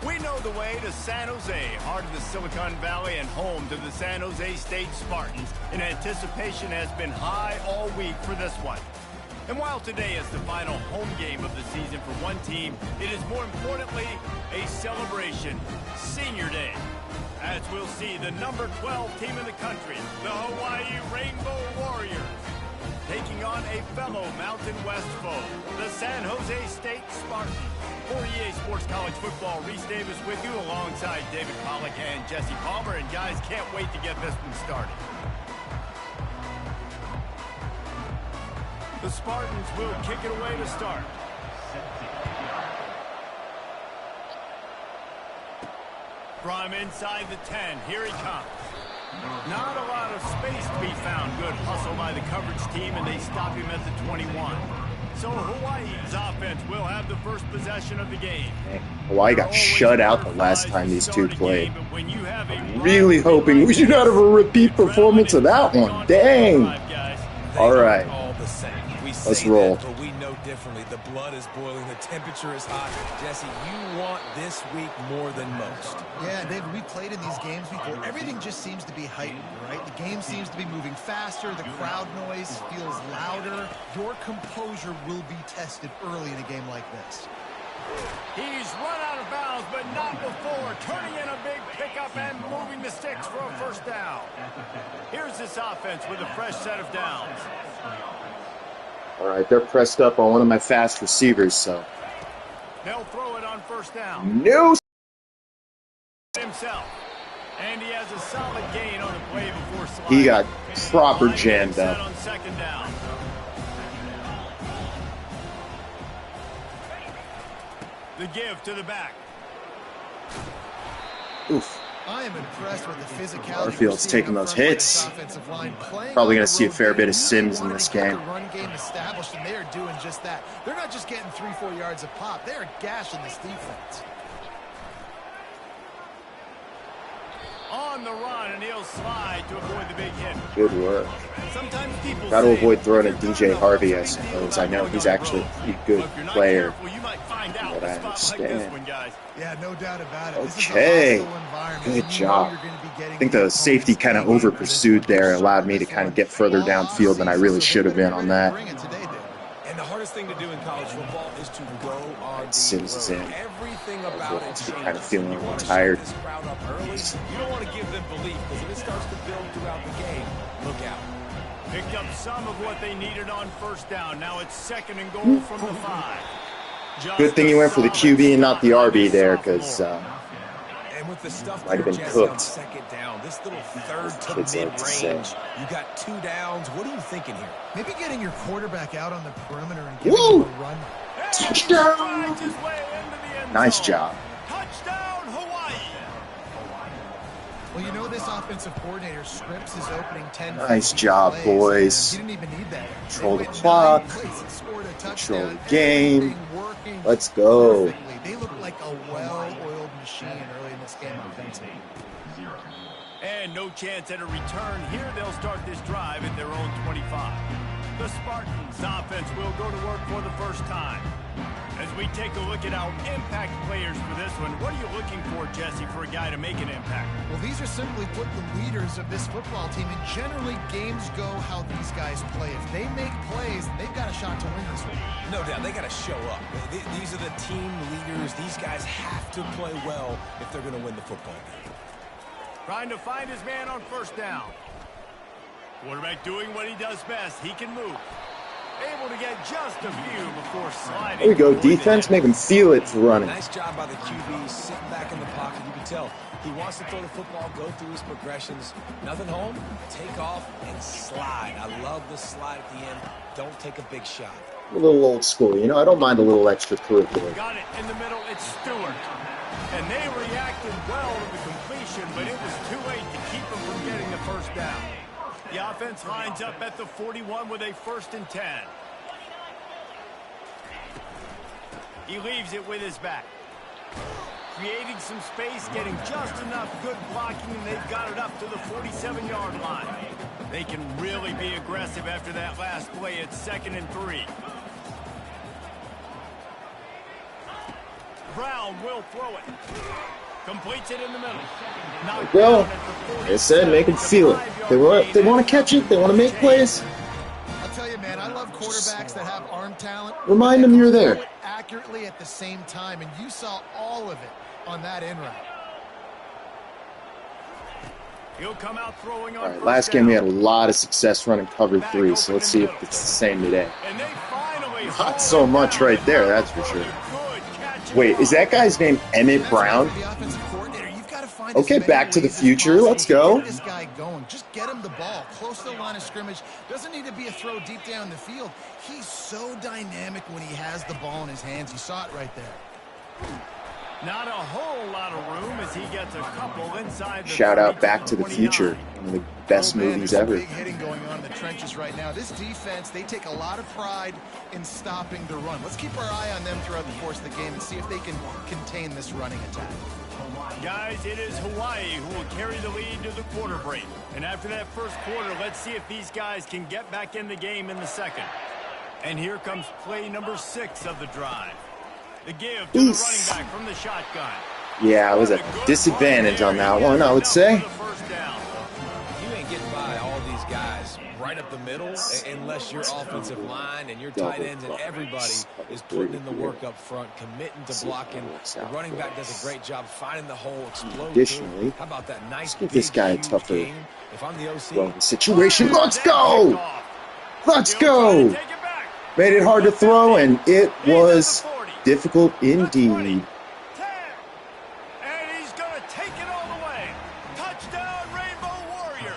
We know the way to San Jose, heart of the Silicon Valley and home to the San Jose State Spartans, and anticipation has been high all week for this one. And while today is the final home game of the season for one team, it is more importantly a celebration, Senior Day. As we'll see the number 12 team in the country, the Hawaii Rainbow Warriors, taking on a fellow Mountain West foe, the San Jose State Spartans. For EA Sports College Football, Reese Davis with you alongside David Pollack and Jesse Palmer. And guys, can't wait to get this one started. The Spartans will kick it away to start. From inside the 10, here he comes. Not a lot of space to be found. Good hustle by the coverage team, and they stop him at the 21. So Hawaii's offense will have the first possession of the game. Hawaii got shut out the last time these two played. I'm really hoping we should have a repeat performance of that one. Dang. All right. Let's roll. But we know differently. The blood is boiling. The temperature is hot. Jesse, you want this week more than most. Yeah, David, we played in these games before. Everything just seems to be heightened, right? The game seems to be moving faster. The crowd noise feels louder. Your composure will be tested early in a game like this. He's run out of bounds, but not before. Turning in a big pickup and moving the sticks for a first down. Here's this offense with a fresh set of downs. All right, they're pressed up on one of my fast receivers, so. They'll throw it on first down. No. Himself. And he has a solid gain on the play before sliding. He got proper jammed up. On second down. The give to the back. Oof. I am impressed with the physicality. Garfield's taking those hits. Probably going to see a fair bit of Sims in this game. Run game established, and they are doing just that. They're not just getting 3-4 yards a pop. They are gashing this defense. On the run, and he'll slide to avoid the big hit. Good work. Sometimes people got to avoid throwing at DJ Harvey, I suppose. I know he's actually a pretty good player, but I understand. Yeah, no doubt about it. Okay, good job. I think the safety kind of over-pursued there, allowed me to kind of get further downfield than I really should have been on that. And the hardest thing to do in college football is to go on. Sims is in. Everything about it changes. Kind of feeling a little tired. You don't want to give them belief, because if it starts to build throughout the game, look out. Picked up some of what they needed on first down. Now it's second and goal from the 5. Good thing you went for the QB and not the RB there, because might have been cooked. Second down, this little third to mid-range. You got 2 downs. What are you thinking here? Maybe getting your quarterback out on the perimeter and giving him a run. Touchdown! Nice job. Touchdown, Hawaii! Well, you know this offensive coordinator scripts his opening 10. Nice job, boys. He didn't even need that. Control the clock. Control the game. Let's go. They look like a well-oiled machine early in this game offensively. And no chance at a return here. They'll start this drive at their own 25. The Spartans offense will go to work for the first time. As we take a look at our impact players for this one, what are you looking for, Jesse, for a guy to make an impact? Well, these are simply put the leaders of this football team, and generally games go how these guys play. If they make plays, they've got a shot to win this one. No doubt, they got to show up. These are the team leaders. These guys have to play well if they're going to win the football game. Trying to find his man on first down. Quarterback doing what he does best. He can move. Able to get just a few before sliding. There we go. Defense, make him feel it for running. Nice job by the QB, sitting back in the pocket. You can tell he wants to throw the football, go through his progressions. Nothing home, take off, and slide. I love the slide at the end. Don't take a big shot. A little old school, you know. I don't mind a little extracurricular. Got it in the middle. It's Stewart. And they reacted well to the completion, but it was too late to keep them from getting the first down. The offense lines up at the 41 with a 1st and 10. He leaves it with his back. Creating some space, getting just enough good blocking, and they've got it up to the 47-yard line. They can really be aggressive after that last play. It's 2nd and 3. Brown will throw it. Completes it in the middle. Well, they said make them feel it. They want to catch it. They want to make plays. I'll tell you, man, I love quarterbacks that have arm talent. Remind them you're there. Accurately at the same time, and you saw all of it on that in route. He'll come out throwing on. All right, last game we had a lot of success running cover 3, so let's see if it's the same today. Not so much right there, that's for sure. Wait, is that guy's name Emmett Brown? Okay, Back to the Future. Let's go. This guy going. Just get him the ball close to the line of scrimmage. Doesn't need to be a throw deep down the field. He's so dynamic when he has the ball in his hands. You saw it right there. Not a whole lot of room as he gets a couple inside. Shout out Back to the Future, one of the best movies ever. Big hitting going on in the trenches right now. This defense, they take a lot of pride in stopping the run. Let's keep our eye on them throughout the course of the game and see if they can contain this running attack. Guys, it is Hawaii who will carry the lead to the quarter break. And after that first quarter, let's see if these guys can get back in the game in the second. And here comes play number 6 of the drive. The give to the running back from the shotgun. Yeah, it was a disadvantage on that one, I would say. You ain't getting by all these guys right up the middle unless your offensive line and your tight ends and everybody is putting in the work up front, committing to blocking. The running back does a great job finding the hole, exploding. Additionally, how about that nice give this guy a tougher if I'm the OC situation. Let's go! Let's go! Made it hard to throw, and it was difficult indeed. 10. And he's going to take it all the way. Touchdown, Rainbow Warriors.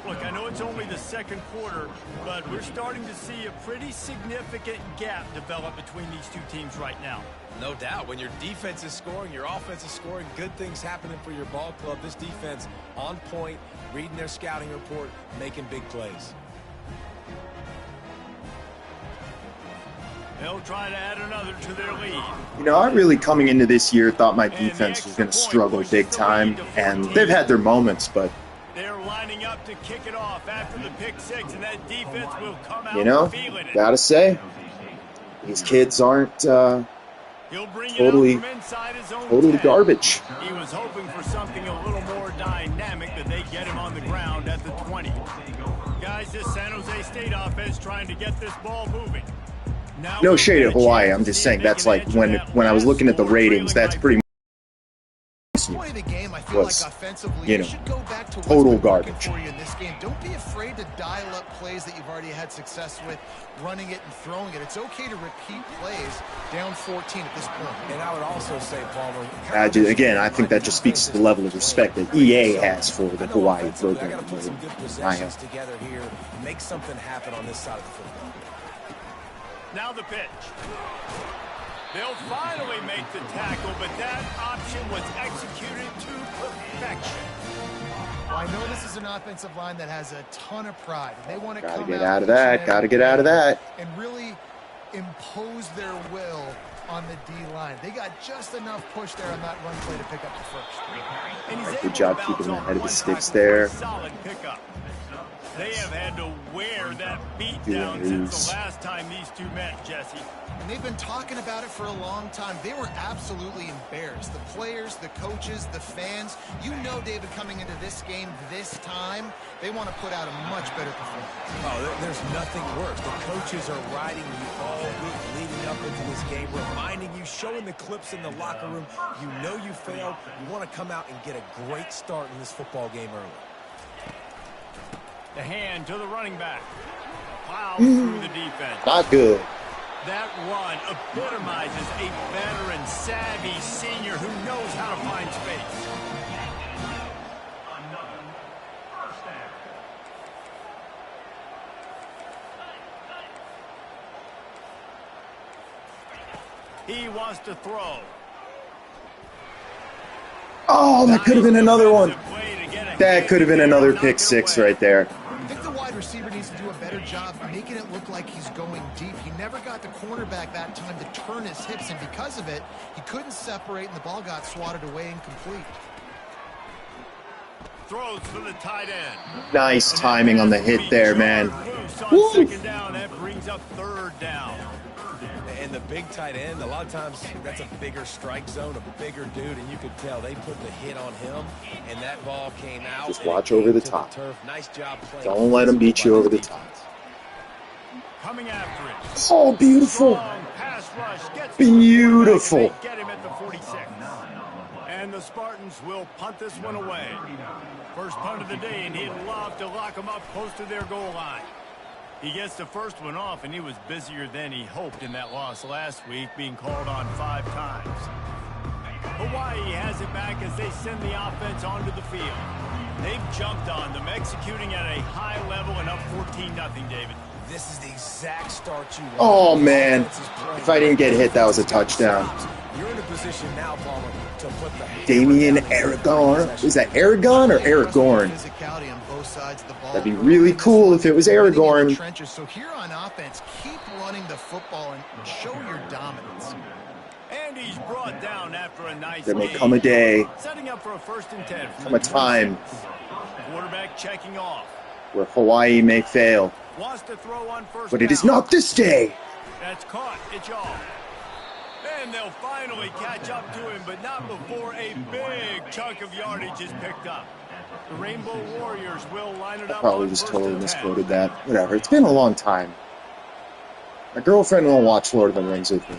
Look, I know it's only the second quarter, but we're starting to see a pretty significant gap develop between these two teams right now. No doubt. When your defense is scoring, your offense is scoring, good things happening for your ball club. This defense on point, reading their scouting report, making big plays. They'll try to add another to their lead. You know, I really, coming into this year, thought my defense was going to struggle big time, and they've had their moments, but they're lining up to kick it off after the pick 6, and that defense will come out, you know, gotta say, these kids aren't totally garbage. He was hoping for something a little more dynamic, that they get him on the ground at the 20. Guys, this San Jose State offense trying to get this ball moving. No shade at Hawaii. I'm just saying that's like when I was looking at the ratings, that's pretty much was, you know, total garbage. In this game, don't be afraid to dial up plays that you've already had success with, running it and throwing it. It's okay to repeat plays down 14 at this point. And I would also say, Palmer, again, I think that just speaks to the level of respect that EA has for the Hawaii program. Together here, make something happen on this side of the football. Now the pitch. They'll finally make the tackle, but that option was executed to perfection. Well, I know this is an offensive line that has a ton of pride. They want to Gotta get out of that. Gotta get out of that. And really impose their will on the D-line. They got just enough push there on that run play to pick up the first. And good job keeping the head of the sticks there. Solid pickup. They have had to wear that beat down since the last time these two met, Jesse. And they've been talking about it for a long time. They were absolutely embarrassed. The players, the coaches, the fans. You know, David, coming into this game this time, they want to put out a much better performance. Oh, there's nothing worse. The coaches are riding you all week leading up into this game, reminding you, showing the clips in the locker room. You know you failed. You want to come out and get a great start in this football game early. The hand to the running back. Plows through the defense. Not good. That run epitomizes a veteran, savvy senior who knows how to find space. He wants to throw. Oh, that could have been another one. That could have been another pick 6 right there. I think the wide receiver needs to do a better job making it look like he's going deep. He never got the cornerback that time to turn his hips, and because of it, he couldn't separate, and the ball got swatted away incomplete. throws for the tight end. Nice timing on the hit there, man. On second down, that brings up third down. And the big tight end, a lot of times that's a bigger strike zone, a bigger dude, and you could tell they put the hit on him, and that ball came out. Just watch over the top. Nice job playing. Don't let him beat you over the top. Coming after it. Oh, beautiful. Pass rush gets Beautiful. Get him at the 46. And the Spartans will punt this one away. First punt of the day, and he'd love to lock them up close to their goal line. He gets the first one off, and he was busier than he hoped in that loss last week, being called on 5 times. Hawaii has it back as they send the offense onto the field. They've jumped on them, executing at a high level and up 14-0, David. This is the exact start you want. Oh, man. If I didn't get hit, that was a touchdown. You're in a position now, Palmer, to put the Damian Aragon. Is that Aragon or Aragorn? That'd be really cool if it was Aragorn. So here on offense, keep running the football and show your dominance. And he's brought down after a nice There may game. come a day, Setting up for a 1st and 10. come a time, Quarterback checking off. where Hawaii may fail. Wants to throw on first But it is down. not this day. That's caught. It's off. And they'll finally catch up to him, but not before a big chunk of yardage is picked up. The Rainbow Warriors will line it I up. probably on just 1st totally and 10. misquoted that. Whatever. It's been a long time. My girlfriend won't watch Lord of the Rings with me.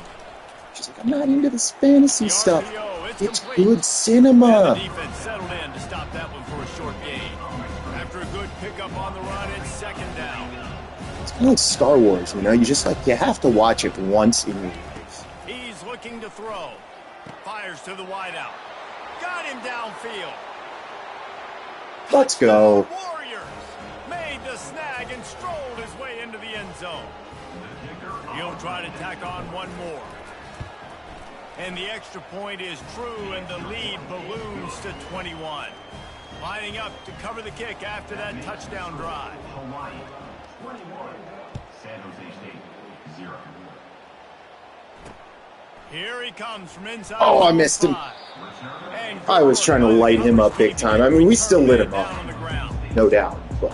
She's like, I'm not into this fantasy The stuff. RPO, It's complete. good cinema. And the defense settled in to stop that one for a short gain. After a good pickup on the run, it's 2nd down. It's kind of like Star Wars, you know? You just you have to watch it once in your life. He's looking to throw. Fires to the wideout. Got him downfield. Let's go. Warriors made the snag and strolled his way into the end zone. He'll try to tack on one more. And the extra point is true, and the lead balloons to 21. Lining up to cover the kick after that touchdown drive. Hawaii, 21. San Jose State, 0. Here he comes from inside. Oh, I missed him. And I was trying to light him up big time. I mean, we still lit him up. No doubt. But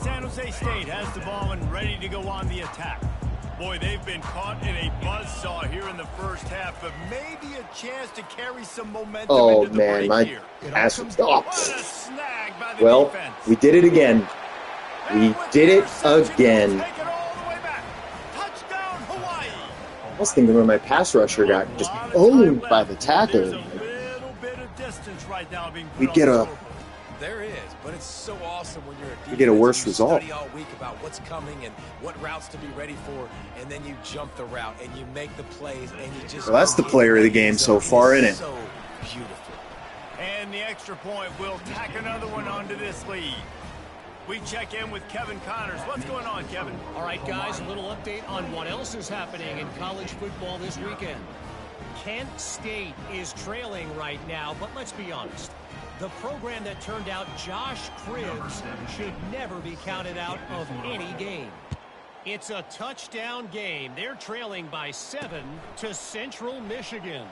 San Jose State has the ball and ready to go on the attack. Boy, they've been caught in a buzzsaw here in the first half, but maybe a chance to carry some momentum oh, into the man, break my here. ass was off. What a snag by the Well, defense. we did it again. We did it again. Take it all the way back. Touchdown, Hawaii. I was thinking when my pass rusher got just owned by the tackle. There's a little bit of distance right now being put We on get the a scoreboard. There is, but it's so awesome when you're a defense. We get a worse and you result. Study all week about what's coming and what routes to be ready for, and then you jump the route and you make the plays and you just. Well, that's the player of the game so far, isn't it? So beautiful. And the extra point will tack another one onto this lead. We check in with Kevin Connors. What's going on, Kevin? All right, guys, a little update on what else is happening in college football this weekend. Kent State is trailing right now, but let's be honest. The program that turned out Josh Cribbs should never be counted out of any game. It's a touchdown game. They're trailing by 7 to Central Michigan.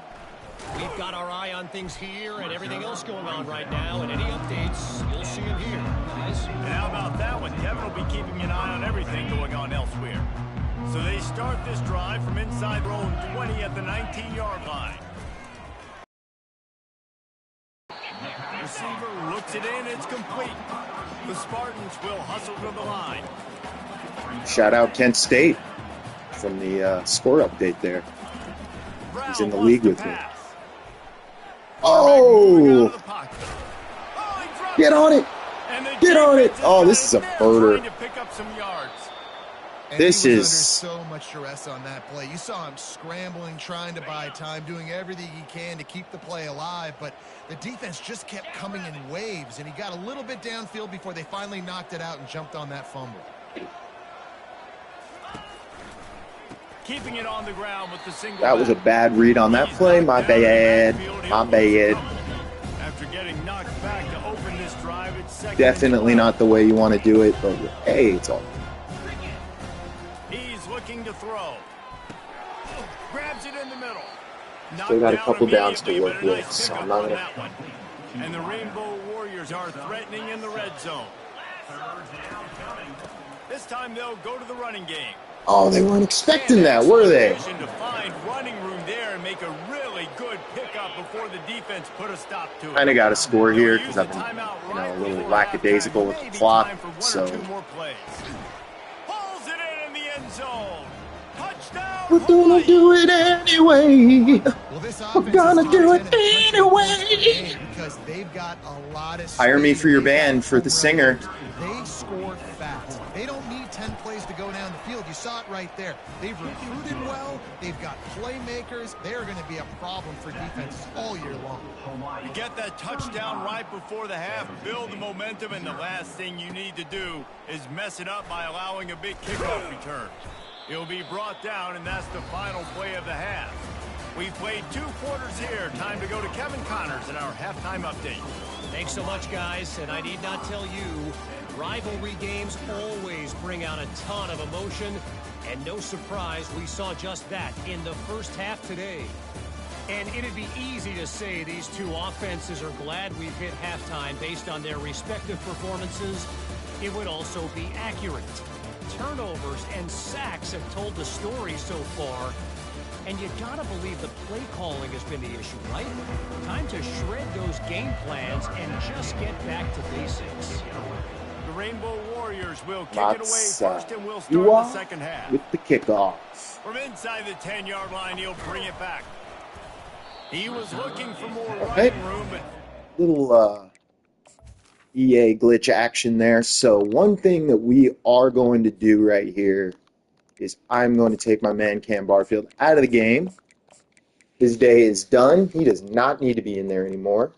We've got our eye on things here and everything else going on right now, and any updates, you'll see them here, guys. And how about that one? Kevin will be keeping an eye on everything going on elsewhere. So they start this drive from inside their own 20 at the 19-yard line. Receiver looks it in, it's complete. The Spartans will hustle to the line. Shout out Kent State from the score update there. He's in the league with me. Oh! Get on it! Get on it! Oh, this is a murder. And This he was is- under so much duress on that play. You saw him scrambling, trying to buy time, doing everything he can to keep the play alive, but the defense just kept coming in waves, and he got a little bit downfield before they finally knocked it out and jumped on that fumble. Keeping it on the ground with the single. That was a back. bad read on that play. My bad. My bad. After getting knocked back to open this drive, it's second. Definitely not the way you want to do it, but hey, it's all. He's looking to throw. Grabs it in the middle. Still got a Knocked couple down downs to immediately, work but a with, nice so pickup I'm not on gonna that one. And the Rainbow Warriors are threatening in the red zone. This time they'll go to the running game. Oh, they weren't expecting that, were they? To find running room there and make a really good pickup before the defense put a stop to it. Kind of got to score here because I've been, a little lackadaisical with the clock. So pulls it in the end zone. Touchdown. We're gonna do it anyway. We're gonna do it anyway. Because they've got a lot of hire me for your band for the singer. They score fast. They don't need 10 plays to go down the field. You saw it right there. They've recruited well. They've got playmakers. They're going to be a problem for defenses all year long. You get that touchdown right before the half, build the momentum, and the last thing you need to do is mess it up by allowing a big kickoff return. He'll be brought down, and that's the final play of the half. We've played 2 quarters here. Time to go to Kevin Connors in our halftime update. Thanks so much, guys. And I need not tell you, rivalry games always bring out a ton of emotion. And no surprise, we saw just that in the first half today. And it'd be easy to say these two offenses are glad we've hit halftime based on their respective performances. It would also be accurate. Turnovers and sacks have told the story so far. And you gotta believe the play calling has been the issue, right? Time to shred those game plans and just get back to basics. The Rainbow Warriors will kick it away first, and we'll start the second half. With the kickoff. From inside the 10-yard line, he'll bring it back. He was looking for more running room, but little EA glitch action there. So one thing that we are going to do right here is I'm going to take my man Cam Barfield out of the game. His day is done. He does not need to be in there anymore.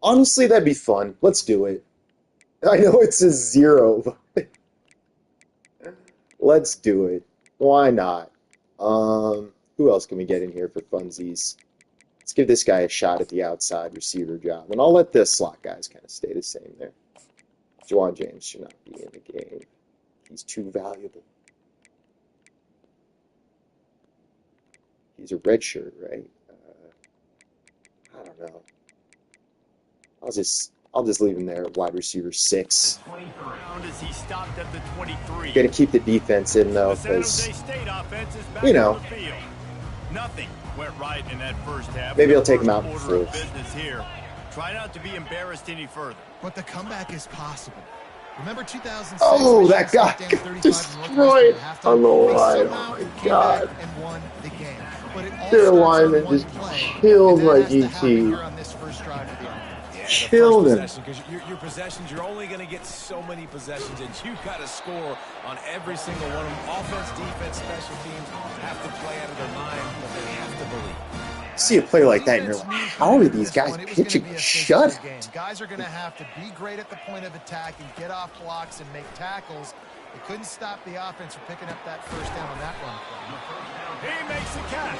Honestly, that'd be fun. Let's do it. I know it's a 0, but let's do it. Why not? Who else can we get in here for funsies? Let's give this guy a shot at the outside receiver job. And I'll let the slot guys kind of stay the same there. Juwan James should not be in the game. He's too valuable. He's a red shirt, right? I don't know. I'll just leave him there at wide receiver 6. As he stopped at the 23. Got to keep the defense in, though, because, Nothing went right in that first half. Maybe I'll take him out in full. Business here. Try not to be embarrassed any further. But the comeback is possible. Remember 2006? Oh, that guy got destroyed on the line. Oh, my God. And won the game. But it all their lineman just killed my GT. Killed him. Because your possessions, you're only going to get so many possessions, and you've got to score on every single one of them. Offense, defense, special teams have to play out of their mind, but they have to believe. See a play like that, and you're like, how are these guys pitching a shutout? Guys are going to have to be great at the point of attack and get off blocks and make tackles. They couldn't stop the offense from picking up that first down on that run play. He makes the catch.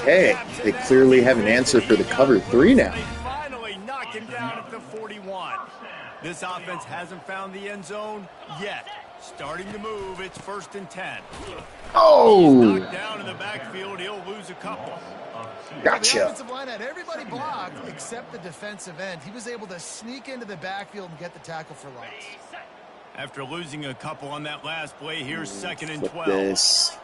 Okay, they clearly have an answer for the cover 3 now. Finally knock him down at the 41. This offense hasn't found the end zone yet. Starting to move, it's 1st and 10. Oh! Knocked down in the backfield, he'll lose a couple. Gotcha. The offensive line had everybody blocked except the defensive end. He was able to sneak into the backfield and get the tackle for loss. After losing a couple on that last play, here's 2nd and 12. This.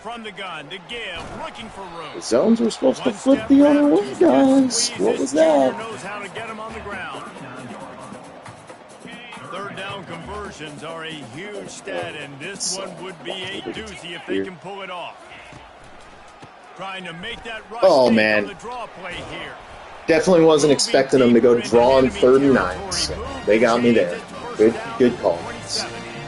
From the gun to give, looking for room. The zones were supposed to flip the other way, guys. What was that? Knows how to get him on the ground. 3rd down conversions are a huge stat, and this one would be a doozy if they can pull it off. Trying to make that rush on the draw play here. Definitely wasn't expecting them to go draw on 3rd and 9. So they got me there. Good call.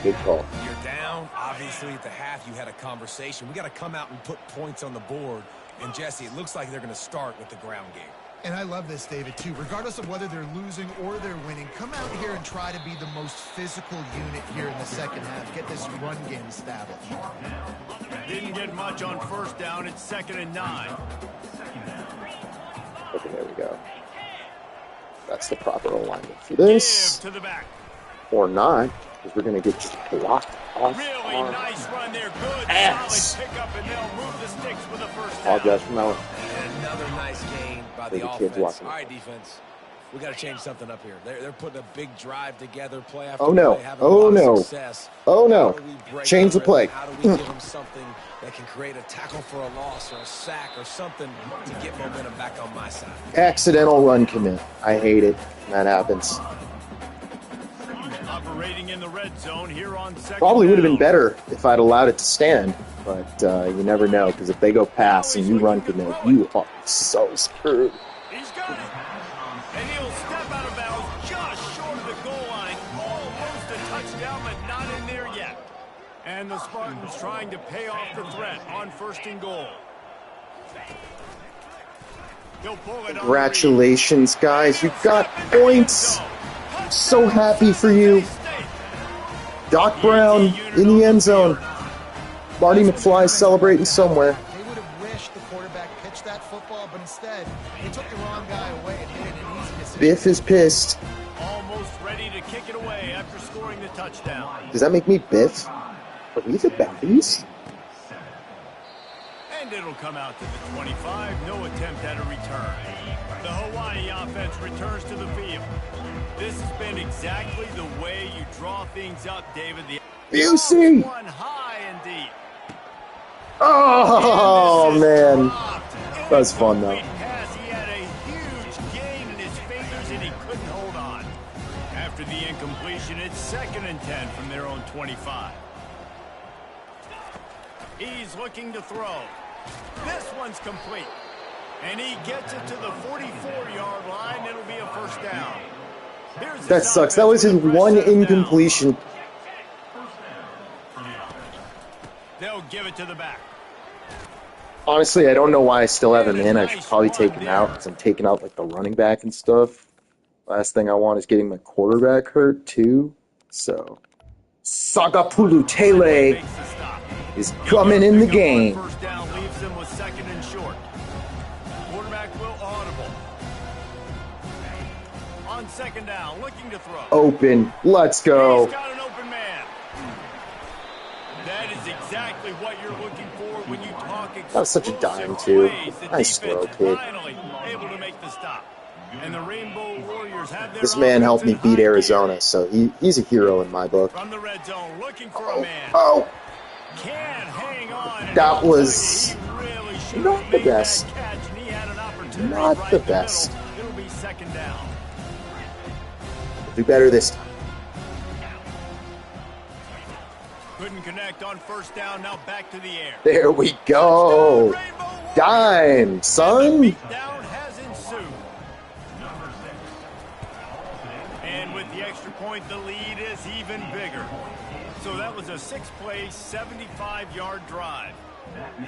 Good call. You're down. Obviously, at the half, you had a conversation. We got to come out and put points on the board. And, Jesse, it looks like they're going to start with the ground game. And I love this, David, too. Regardless of whether they're losing or they're winning, come out here and try to be the most physical unit here in the second half. Get this run game established. Didn't get much on 1st down. It's 2nd and 9. Okay, there we go. That's the proper alignment for this. To the back. Or not. We're going to get just blocked off. Really nice run there. Good Ass. solid pickup, and they'll move the sticks for the first down. Apologize for Melon. And another nice gain by the offense. All right, defense. We got to change something up here. They're putting a big drive together, play after play, having a lot of success. Oh, no. Change the play. How do we give them something that can create a tackle for a loss or a sack or something to get momentum back on my side? Accidental run commit. I hate it when that happens. Operating in the red zone here on second Probably would have been down. better if I'd allowed it to stand, but you never know, because if they go pass and you run commit, you are so screwed. He's got it. And he'll step out of bounds just short of the goal line. Almost a touchdown, but not in there yet. And the Spartans trying to pay off the threat on 1st and goal. He'll pull it. Congratulations, guys. You got points. So happy for you. Doc Brown in the end zone. Marty McFly celebrating somewhere. They would have wished the quarterback pitched that football, but instead, he took the wrong guy away and made it an easy decision. Biff is pissed. Almost ready to kick it away after scoring the touchdown. Does that make me Biff? Are we the baddies? And it'll come out to the 25. No attempt at a return. The Hawaii offense returns to the field. This has been exactly the way you draw things up, David. The Busey! one high and deep. Oh, man. That was fun, though. Pass. He had a huge gain in his fingers, and he couldn't hold on. After the incompletion, it's 2nd and 10 from their own 25. He's looking to throw. This one's complete. And he gets it to the 44-yard line. It'll be a first down. That sucks. That was his one incompletion. They'll give it to the back. Honestly, I don't know why I still have him in. I should probably take him out because I'm taking out like the running back and stuff. Last thing I want is getting my quarterback hurt too. So, Sagapulu Tele is coming in the game. First down leaves him with 2nd and short. Quarterback will audible. On 2nd down, looking to throw. Open. Let's go. He's got an open man. That is exactly what you're looking for when you talk. That was such a dime, too. The Nice defense throw, kid. finally able to make the stop. And the Rainbow Warriors have their This man helped me offense in beat high Arizona, gear. so he's a hero in my book. From the red zone, looking for a man. Oh, Can't hang on. that was Really should not have the made best. that catch, and he had an opportunity Not right the in middle. best. It'll be 2nd down. Do better this time. Couldn't connect on 1st down. Now back to the air. There we go. Dime, son. Down has ensued. And with the extra point, the lead is even bigger. So that was a 6-play, 75-yard drive.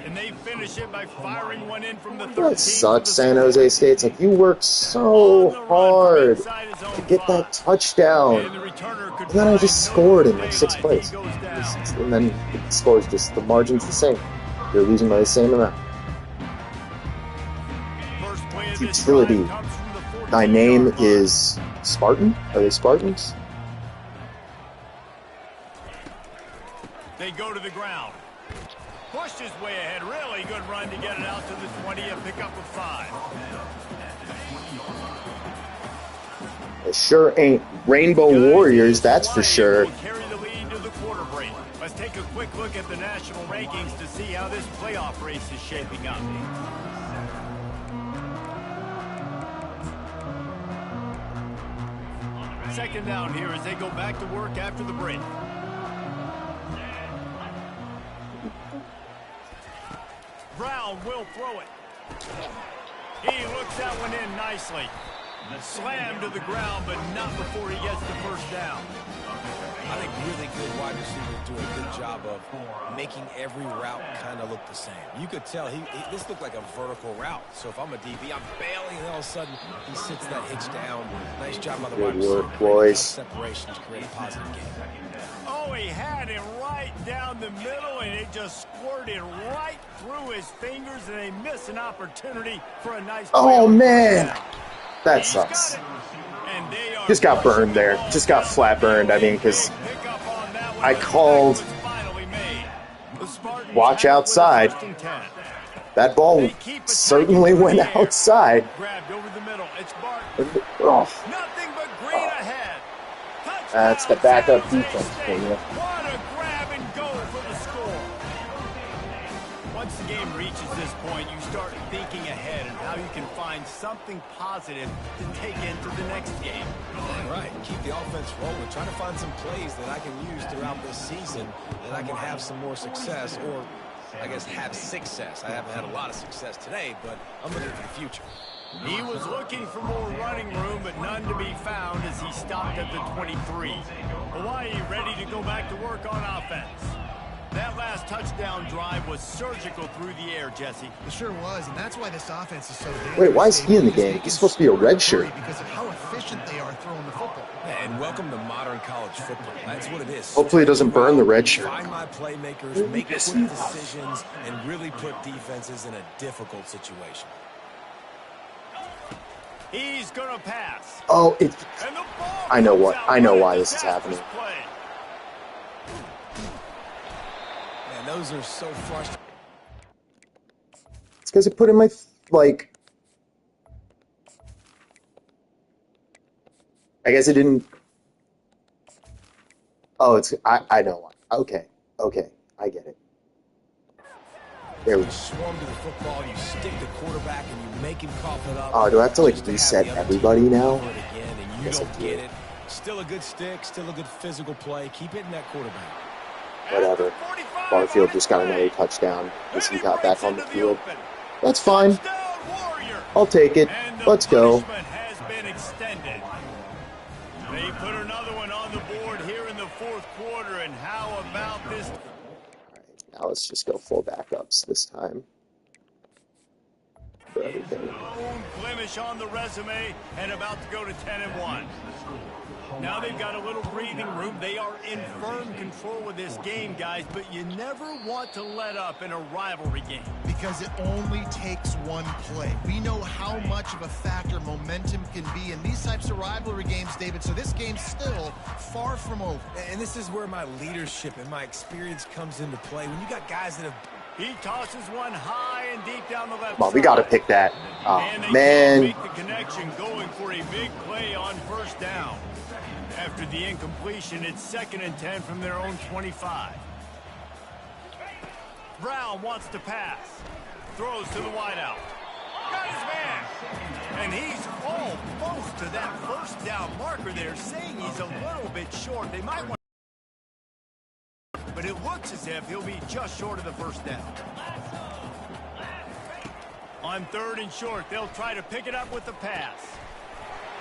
And they finish it by firing one in from the 13. That sucks, San Jose State. It's like you worked so hard to get that touchdown. And then I just scored in like 6 plays. And then the score is just, the margin's the same. They're losing by the same amount. Utility. Thy name is Spartan? Are they Spartans? They go to the ground. Pushed his way ahead. Really good run to get it out to the 20 and pick up a 5. It sure ain't Rainbow Warriors, that's for sure. Carry the lead to the quarter break. Let's take a quick look at the national rankings to see how this playoff race is shaping up. Second down here as they go back to work after the break. Brown will throw it. He looks that one in nicely. Slam to the ground, but not before he gets the first down. I think really good wide receivers do a good job of making every route kind of look the same. You could tell this looked like a vertical route. So if I'm a DB, I'm bailing, and all of a sudden he sits that hitch down. Nice job by the wide receiver. Good work, boys. Separation to create a positive game. Oh, he had it right down the middle, and it just squirted right through his fingers, and they miss an opportunity for a nice. Oh, man. That sucks. And they are Just got burned there. Just got flat burned. I mean, because I called watch outside. That ball certainly went outside. Oh. That's the backup defense for you. What a grab and go for the score. Once the game reaches this point, you start thinking ahead and how you can find something positive to take into the next game. Right, keep the offense rolling. Trying to find some plays that I can use throughout this season that I can have some more success, or I guess have success. I haven't had a lot of success today, but I'm looking for the future. He was looking for more running room, but none to be found as he stopped at the 23. Hawaii ready to go back to work on offense. That last touchdown drive was surgical through the air, Jesse. It sure was, and that's why this offense is so dangerous. Wait, why is he in the game? He's supposed to be a red shirt. Because of how efficient they are throwing the football. And welcome to modern college football. That's what it is. Hopefully it doesn't burn the red shirt. Find my playmakers, make quick decisions, and really put defenses in a difficult situation. He's going to pass. Oh, I know why this is happening. Man, those are so frustrating. It's because it put in my, like, I guess it didn't. Oh, I know why. Okay, I get it. There we go. Swarm to the football, you stick the quarterback, and you make him cough it up. Oh, do I have to, like, reset everybody now? And you don't get it. Still a good stick, still a good physical play. Keep hitting that quarterback. Whatever. Barfield just got another touchdown as he got back on the field. That's fine. I'll take it. Let's go. They put another one on the board here in the fourth quarter, and how about this? All right, now let's just go full backups this time. For everything. Lone blemish on the resume, and about to go to 10-1. Now they've got a little breathing room. They are in firm control of this game, guys, but you never want to let up in a rivalry game. Because it only takes one play. We know how much of a factor momentum can be in these types of rivalry games, David, so this game's still far from over. And this is where my leadership and my experience comes into play. When you got guys that have... He tosses one high and deep down the left Come on, we got to pick that. Oh, and man. Make the connection going for a big play on first down. After the incompletion, it's 2nd and 10 from their own 25. Brown wants to pass. Throws to the wideout. Got his man. And he's almost to that first down marker there, saying he's a little bit short. They might want, but it looks as if he'll be just short of the first down. On 3rd and short, they'll try to pick it up with the pass.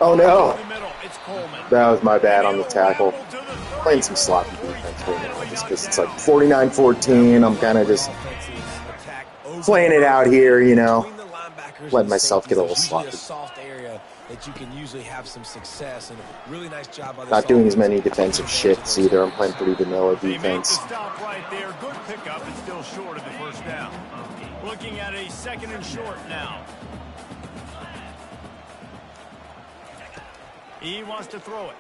Oh, no. It's Coleman. That was my bad on the tackle. Playing some sloppy defense right now just because it's like 49-14. I'm kind of just playing it out here, you know. Letting myself get a little sloppy. That you can usually have some success, and a really nice job by Not doing as many defensive shifts either. I'm playing pretty vanilla defense. Stop right there. Good pickup. It's still short of the first down. Looking at a 2nd and short now. He wants to throw it.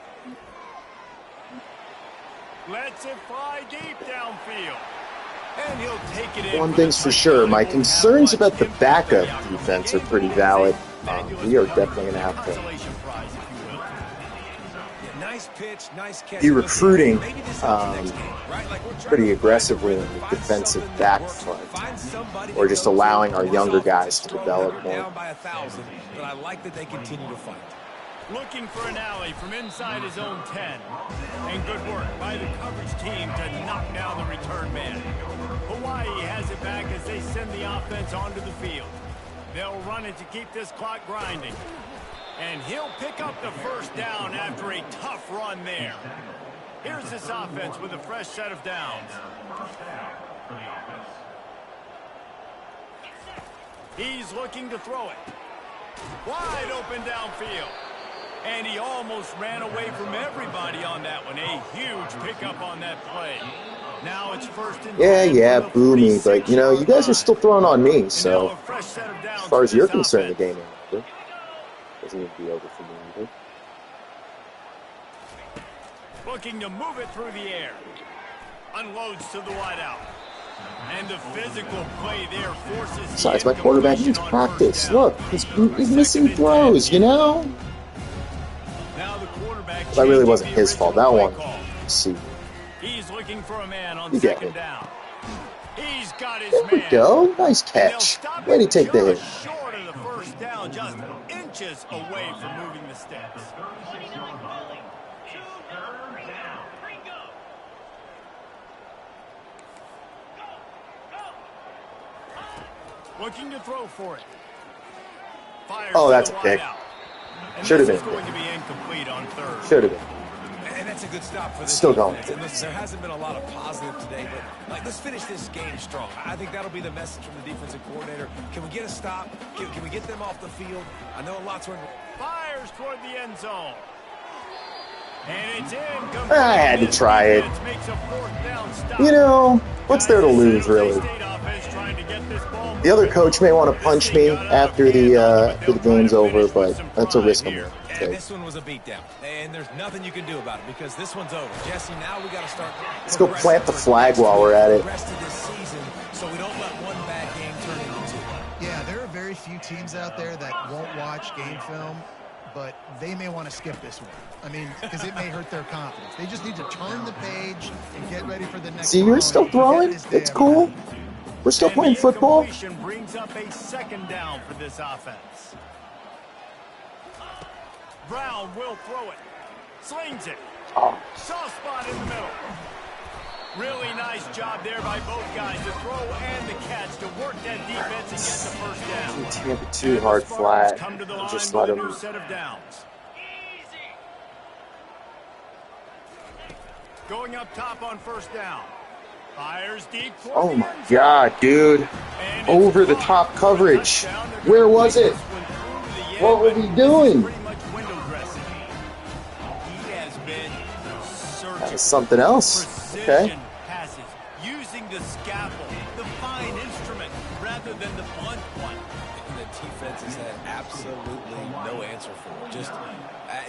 Lets it fly deep downfield. And he'll take it in. One thing's for sure, my concerns about the backup defense are pretty valid. We are definitely going to have to be recruiting pretty aggressively in the defensive back front, or just allowing our younger guys to develop more. But I like that they continue to fight. Looking for an alley from inside his own 10. And good work by the coverage team to knock down the return man. Hawaii has it back as they send the offense onto the field. They'll run it to keep this clock grinding. And he'll pick up the first down after a tough run there. Here's this offense with a fresh set of downs. He's looking to throw it. Wide open downfield. And he almost ran away from everybody on that one. A huge pickup on that play. Now it's 1st and 10. Yeah, boo me, but, you know, you guys are still throwing on me, so as far as you're concerned, the game ain't over. Doesn't need to be over for me either. Looking to move it through the air. unloads to the wideout. And the physical play there forces. Besides, my quarterback needs practice. Look, he's missing throws, you know? Now the quarterback That really wasn't his fault. That one. See. He's looking for a man on You get second it. down. He's got his There we man. go. Nice catch. Way to take the hit. Short of the first down, just inches away from moving the sticks. Looking to throw for it. Fires Oh, that's a to the pick. wideout. Should have And this been. is going to be incomplete on third. Should have been. And that's a good stop for this Still going. defense. And listen, there hasn't been a lot of positive today, but like, let's finish this game strong. I think that'll be the message from the defensive coordinator. Can we get a stop? Can we get them off the field? I know lots are in. Fires toward the end zone. And it's in. I had to try it. Makes a fourth down stop. You know, what's there to lose, really? The other coach may want to punch me after the game's over, but that's a risk I'm willing to And take. this one was a beatdown, and there's nothing you can do about it because this one's over. Jesse, now we got to start. Let's go plant the flag while we're at it. The rest of this season, so we don't let one bad game turn into two. Yeah, there are very few teams out there that won't watch game film, but they may want to skip this one. I mean, because it may hurt their confidence. They just need to turn the page and get ready for the next. See, you're still throwing. It's cool. We're still playing football. Brings up a second down for this offense. Brown will throw it. Slings it. Oh. Soft spot in the middle. Really nice job there by both guys to throw and the catch to work that defense and get the first down. Tampa too hard flat. Come to the line Just with let a him. new set of downs. Going up top on first down. Fires deep. Oh my God, dude! Over the top coverage. Where was it? What were we doing? That was something else. Okay. Passes, using the scaffold, the fine instrument, rather than the blunt one. The defense has had absolutely no answer for it. Just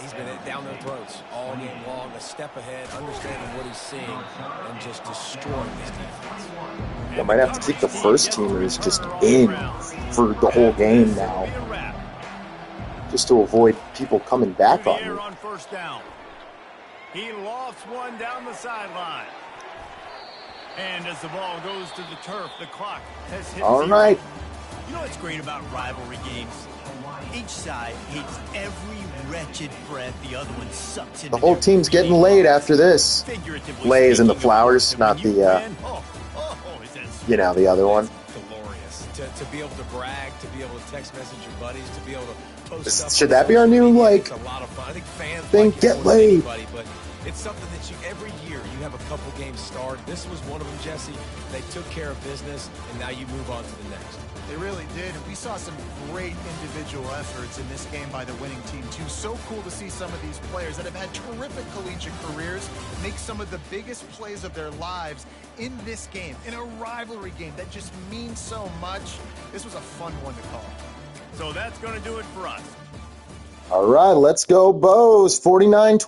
he's been down their throats all game long, a step ahead, understanding what he's seeing, and just destroying this defense. I might have to keep the first teamers just in for the whole game now, just to avoid people coming back on me. On first down. He lofts one down the sideline. And as the ball goes to the turf, the clock has hit. All right. You know what's great about rivalry games? Each side hates every wretched breath the other one sucks into. The whole team's getting laid after this. Lays in the flowers, not the, you know, the other one. Glorious to be able to brag, to be able to text message your buddies, to be able to post stuff. Should that be our new, like, it's a lot of fun. I think fans thing? like it Get more than laid. anybody, but it's something that you every year you have a couple games start. This was one of them, Jesse. They took care of business, and now you move on to the next. They really did, and we saw some great individual efforts in this game by the winning team, too. So cool to see some of these players that have had terrific collegiate careers make some of the biggest plays of their lives in this game, in a rivalry game that just means so much. This was a fun one to call. So that's going to do it for us. All right, let's go, Bows. 49-20.